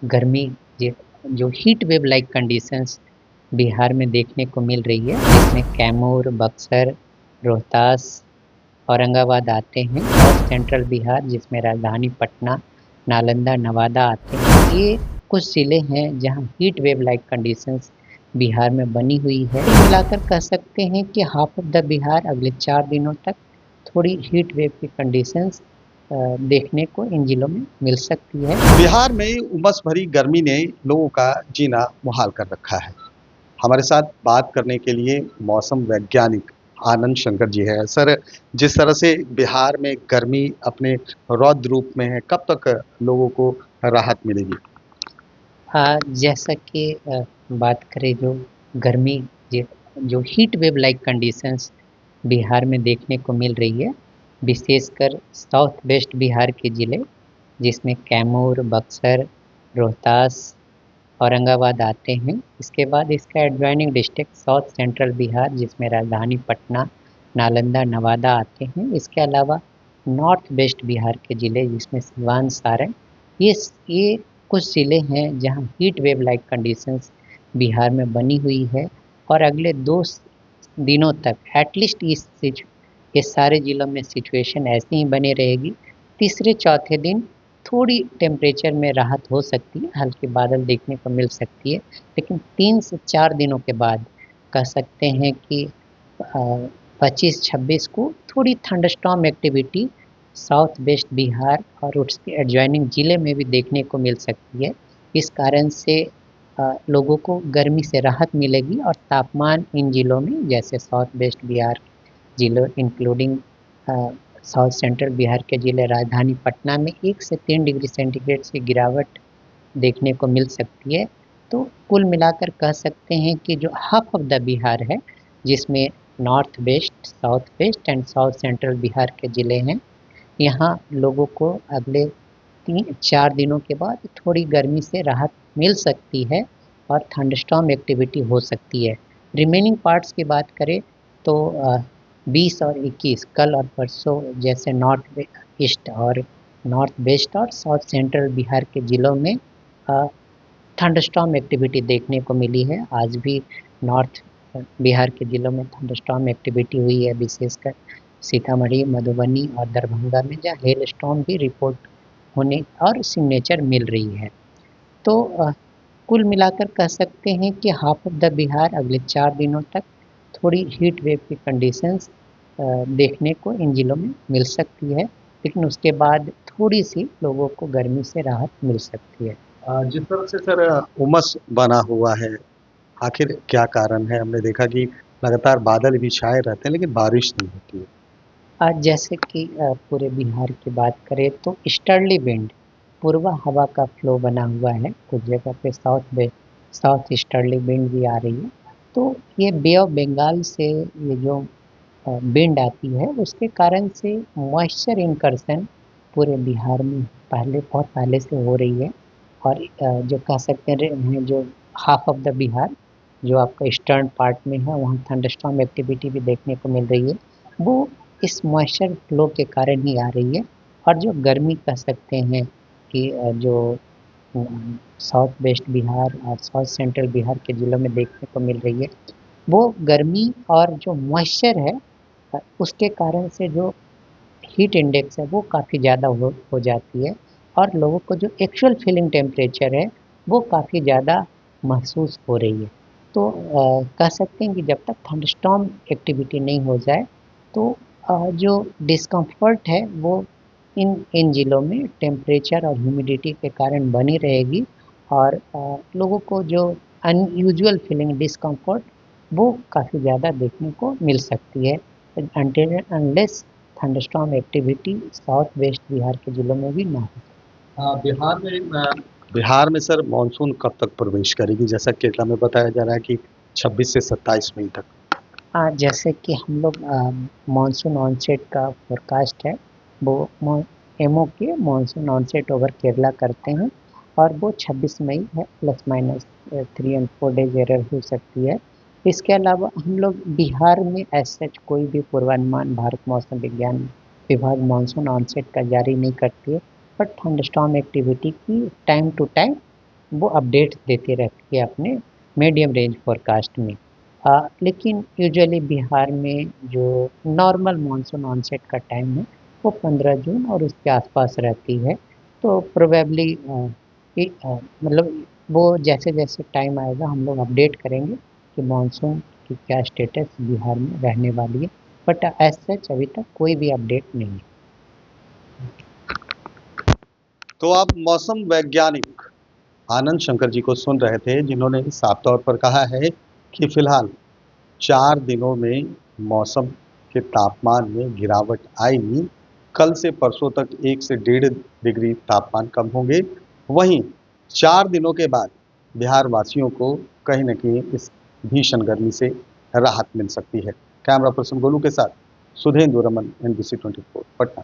गर्मी जे जो heat wave like conditions Bihar में देखने को मिल रही है, जिसमें कैमूर, बक्सर, रोहतास, औरंगाबाद आते हैं और सेंट्रल बिहार जिसमें राजधानी पटना, नालंदा, नवादा आते हैं। ये कुछ ज़िले हैं जहां heat wave like conditions Bihar में बनी हुई है। कुल मिलाकर कह सकते हैं कि हाफ ऑफ द बिहार अगले 4 दिनों तक थोड़ी हीट वेव की कंडीशंस देखने को इन जिलों में मिल सकती है। बिहार में उमस भरी गर्मी ने लोगों का जीना मुहाल कर रखा है। हमारे साथ बात करने के लिए मौसम वैज्ञानिक आनंद शंकर जी है। सर, जिस तरह से बिहार में गर्मी अपने रौद्र रूप में है, कब तक लोगों को राहत मिलेगी? जैसा कि बात करें जो गर्मी जे जो heat wave like conditions Bihar में देखने को मिल रही है, विशेषकर साउथ वेस्ट बिहार के ज़िले जिसमें कैमूर, बक्सर, रोहतास, औरंगाबाद आते हैं। इसके बाद इसका adjoining district south central Bihar जिसमें राजधानी पटना, नालंदा, नवादा आते हैं। इसके अलावा नॉर्थ वेस्ट बिहार के ज़िले जिसमें सिवान, सारण, ये कुछ ज़िले हैं जहां heat wave like conditions Bihar में बनी हुई है और अगले 2 दिनों तक एटलीस्ट ये सारे ज़िलों में सिचुएशन ऐसी ही बनी रहेगी। तीसरे चौथे दिन थोड़ी टेम्परेचर में राहत हो सकती है, हल्के बादल देखने को मिल सकती है, लेकिन 3 से 4 दिनों के बाद कह सकते हैं कि 25-26 को थोड़ी thunderstorm activity south west Bihar और उसके एडजॉइनिंग ज़िले में भी देखने को मिल सकती है। इस कारण से लोगों को गर्मी से राहत मिलेगी और तापमान इन ज़िलों में जैसे साउथ वेस्ट बिहार ज़िलों इंक्लूडिंग साउथ सेंट्रल बिहार के ज़िले राजधानी पटना में 1 से 3 डिग्री सेंटीग्रेड की गिरावट देखने को मिल सकती है। तो कुल मिलाकर कह सकते हैं कि जो हाफ ऑफ द बिहार है, जिसमें north west, south west and south central Bihar के ज़िले हैं, यहाँ लोगों को अगले 3-4 दिनों के बाद थोड़ी गर्मी से राहत मिल सकती है और थंडरस्टॉर्म एक्टिविटी हो सकती है। रिमेनिंग पार्ट्स की बात करें तो 20 और 21 कल और परसों जैसे नॉर्थ ईस्ट और नॉर्थ वेस्ट और साउथ सेंट्रल बिहार के ज़िलों में थंडरस्टॉर्म एक्टिविटी देखने को मिली है। आज भी नॉर्थ बिहार के ज़िलों में थंडरस्टॉर्म एक्टिविटी हुई है, विशेषकर सीतामढ़ी, मधुबनी और दरभंगा में जहाँ हेल स्टॉर्म भी रिपोर्ट होने और सिग्नेचर मिल रही है। तो कुल मिलाकर कह सकते हैं कि हाफ ऑफ द बिहार अगले 4 दिनों तक थोड़ी हीट वेव की कंडीशंस देखने को इन ज़िलों में मिल सकती है, लेकिन उसके बाद थोड़ी-सी लोगों को गर्मी से राहत मिल सकती है। जिस तरह से सर उमस बना हुआ है, आखिर क्या कारण है? हमने देखा कि लगातार बादल भी छाए रहते हैं, लेकिन बारिश नहीं होती है। आज जैसे कि पूरे बिहार की बात करें तो ईस्टर्ली विंड पूर्वा हवा का फ्लो बना हुआ है, कुछ जगह पे साउथ ईस्टर्ली विंड भी आ रही है। तो ये बे ऑफ बंगाल से ये जो विंड आती है उसके कारण से मॉइस्चर इनकर्सन पूरे बिहार में बहुत पहले से हो रही है और जो कह सकते हैं जो हाफ ऑफ द बिहार जो आपका ईस्टर्न पार्ट में है वहाँ थंडरस्टॉर्म एक्टिविटी भी देखने को मिल रही है। वो इस मॉइस्चर फ्लो के कारण ही आ रही है और जो गर्मी कह सकते हैं कि जो साउथ वेस्ट बिहार और साउथ सेंट्रल बिहार के ज़िलों में देखने को मिल रही है, वो गर्मी और जो मॉइस्चर है उसके कारण से जो हीट इंडेक्स है वो काफ़ी ज़्यादा हो जाती है और लोगों को जो एक्चुअल फीलिंग टेम्परेचर है वो काफ़ी ज़्यादा महसूस हो रही है। तो कह सकते हैं कि जब तक थंडरस्टॉर्म एक्टिविटी नहीं हो जाए तो जो डिस्कम्फर्ट है वो इन ज़िलों में टेम्परेचर और ह्यूमिडिटी के कारण बनी रहेगी और लोगों को जो अनयूजुअल फीलिंग डिस्कम्फर्ट वो काफ़ी ज़्यादा देखने को मिल सकती है until unless thunderstorm activity south west Bihar के ज़िलों में भी ना हो। बिहार में सर मानसून कब तक प्रवेश करेगी? जैसा केरला में बताया जा रहा है कि 26 से 27 मई तक। जैसे कि हम लोग मानसून ऑनसेट का फोरकास्ट है वो एमओ के मानसून ऑनसेट ओवर केरला करते हैं और वो 26 मई है, plus minus 3 and 4 days error हो सकती है। इसके अलावा हम लोग बिहार में एज सच कोई भी पूर्वानुमान भारत मौसम विज्ञान विभाग मानसून ऑनसेट का जारी नहीं करती है, बट थंडरस्टॉर्म एक्टिविटी की टाइम टू टाइम वो अपडेट देती रहती है अपने मीडियम रेंज फोरकास्ट में। लेकिन यूजुअली बिहार में जो नॉर्मल मानसून ऑनसेट का टाइम है वो 15 जून और उसके आसपास रहती है। तो प्रोबेबली मतलब वो जैसे जैसे टाइम आएगा हम लोग अपडेट करेंगे कि मानसून की क्या स्टेटस बिहार में रहने वाली है। बट एज सच अभी तक कोई भी अपडेट नहीं है। तो आप मौसम वैज्ञानिक आनंद शंकर जी को सुन रहे थे, जिन्होंने साफ तौर पर कहा है कि फिलहाल 4 दिनों में मौसम के तापमान में गिरावट आएगी। कल से परसों तक 1 से 1.5 डिग्री तापमान कम होंगे। वहीं 4 दिनों के बाद बिहार वासियों को कहीं न कहीं इस भीषण गर्मी से राहत मिल सकती है। कैमरा पर्सन गोलू के साथ सुधेंदु रमन, NBC 24 पटना।